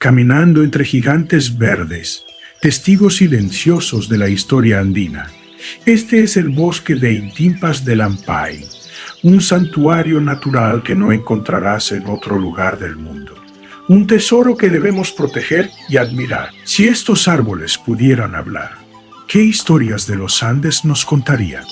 caminando entre gigantes verdes, testigos silenciosos de la historia andina. Este es el bosque de Intimpas del Ampay, un santuario natural que no encontrarás en otro lugar del mundo. Un tesoro que debemos proteger y admirar. Si estos árboles pudieran hablar, ¿qué historias de los Andes nos contarían?